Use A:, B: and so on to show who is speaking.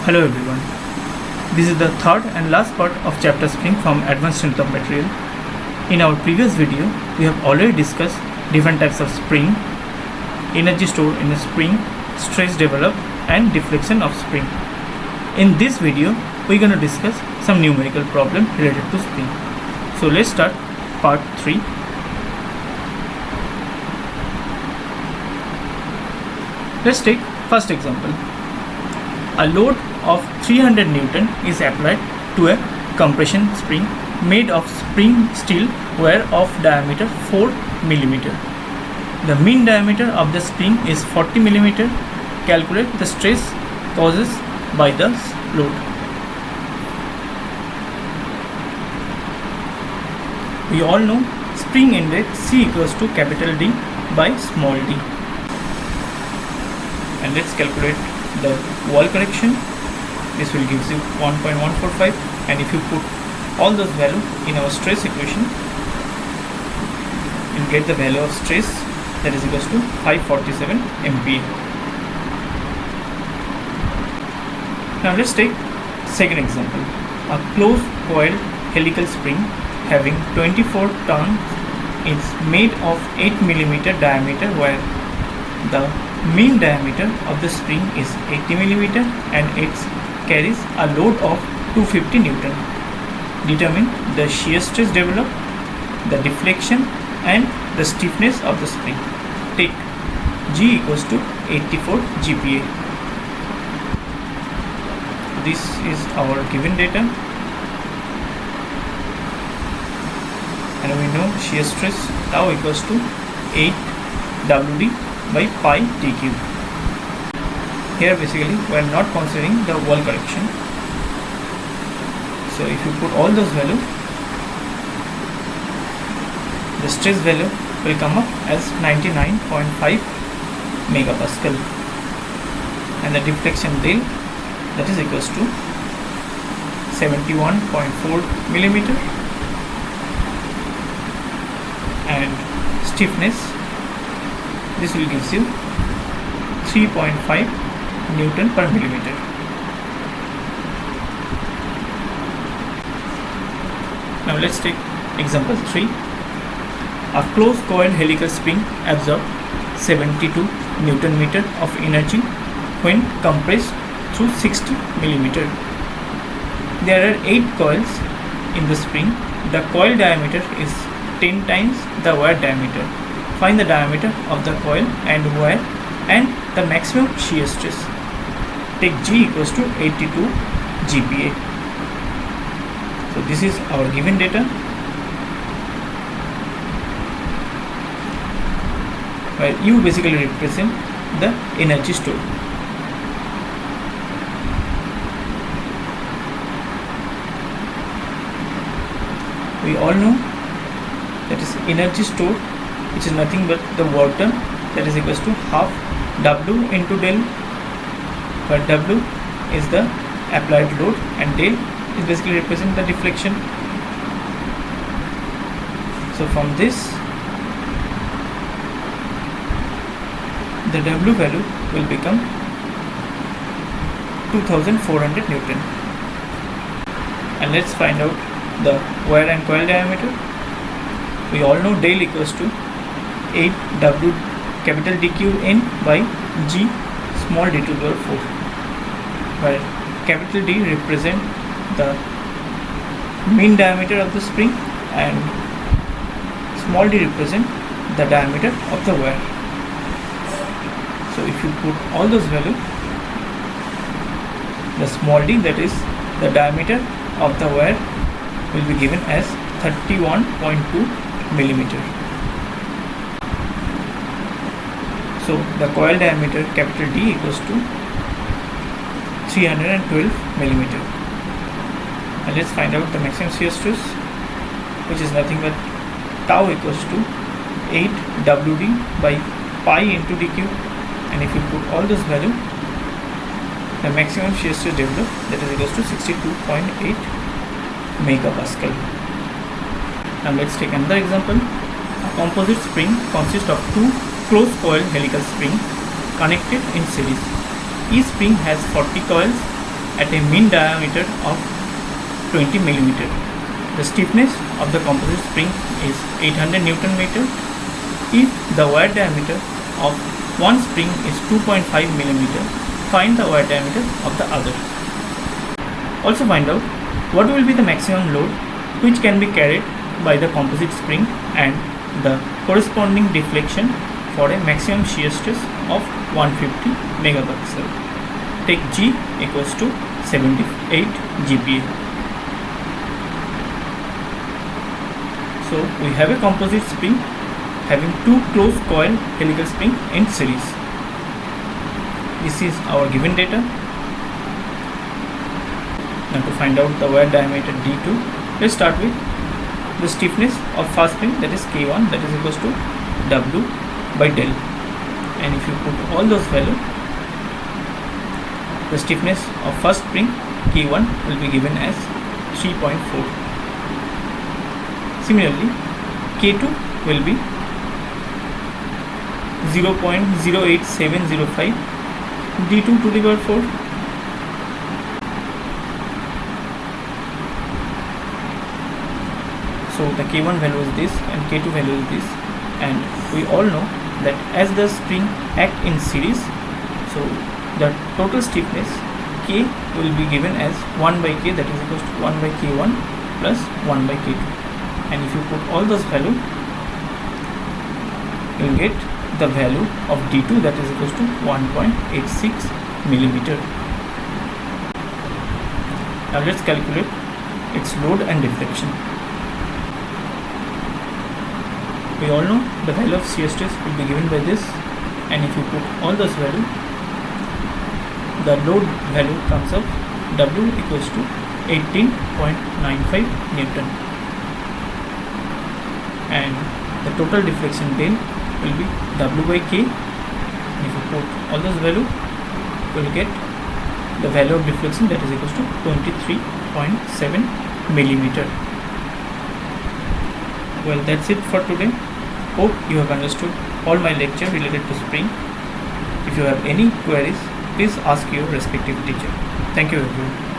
A: Hello everyone. This is the third and last part of chapter spring from advanced strength of material. In our previous video, we have already discussed different types of spring, energy stored in a spring, stress developed and deflection of spring. In this video, we are going to discuss some numerical problem related to spring. So let's start part 3. Let's take first example. A load of 300 Newton is applied to a compression spring made of spring steel wire of diameter 4 mm. The mean diameter of the spring is 40 mm. Calculate the stress caused by the load. We all know spring index C equals to capital D by small d. And let's calculate the wall correction. This will give you 1.145, and if you put all those values in our stress equation, you'll get the value of stress that is equals to 547 MPa. Now let's take second example. A closed coiled helical spring having 24 turns is made of 8 mm diameter wire. The mean diameter of the spring is 80 mm and it carries a load of 250 Newton. Determine the shear stress developed, the deflection and the stiffness of the spring. Take G equals to 84 GPa. This is our given data, and we know shear stress tau equals to 8 WD by pi d cube. Here basically we are not considering the wall correction. So if you put all those values, the stress value will come up as 99.5 megapascal, and the deflection del, that is equals to 71.4 millimeter, and stiffness, this will give you 3.5 Newton per millimeter. Now let's take example 3. A closed coiled helical spring absorbs 72 Newton meter of energy when compressed through 60 millimeter. There are 8 coils in the spring. The coil diameter is 10 times the wire diameter. Find the diameter of the coil and wire and the maximum shear stress. Take G equals to 82 GPa. So this is our given data, where U basically represent the energy stored. We all know that is energy stored, which is nothing but the work done, that is equals to half W into del, where W is the applied load and del is basically represent the deflection. So from this, the W value will become 2400 Newton. And let's find out the wire and coil diameter. We all know del equals to 8 W capital DQN by G small d to the power 4, where capital D represent the mean diameter of the spring and small d represent the diameter of the wire. So if you put all those values, the small d, that is the diameter of the wire, will be given as 31.2 millimeter. So the coil diameter capital D equals to 312 millimeter. And let's find out the maximum shear stress, which is nothing but tau equals to 8 WD by pi into d cube. And if you put all those values, the maximum shear stress developed, that is equals to 62.8 megapascal. Now let's take another example. A composite spring consists of two closed coil helical springs connected in series. Each spring has 40 coils at a mean diameter of 20 millimeter. The stiffness of the composite spring is 800 Newton meter. If the wire diameter of one spring is 2.5 millimeter, find the wire diameter of the other. Also find out what will be the maximum load which can be carried by the composite spring and the corresponding deflection for a maximum shear stress of 150 megapascal. Take G equals to 78 GPa. So we have a composite spring having two closed coil helical spring in series. This is our given data. Now to find out the wire diameter D2, let's start with the stiffness of first spring, that is K1, that is equals to W by del. And if you put all those values, the stiffness of first spring K1 will be given as 3.4. Similarly, K2 will be 0.08705 D2 to the power 4. So the K1 value is this and K2 value is this, and we all know that as the spring act in series, so the total stiffness K will be given as 1 by K, that is equals to 1 by K1 plus 1 by K2, and if you put all those values, you will get the value of D2, that is equals to 1.86 millimeter. Now let's calculate its load and deflection. We all know the value of shear stress will be given by this, and if you put all those values, the load value comes up W equals to 18.95 Newton, and the total deflection del will be W by K, and if you put all those values, you will get the value of deflection, that is equals to 23.7 millimeter. Well, that's it for today. Hope you have understood all my lecture related to spring. If you have any queries, please ask your respective teacher. Thank you everyone.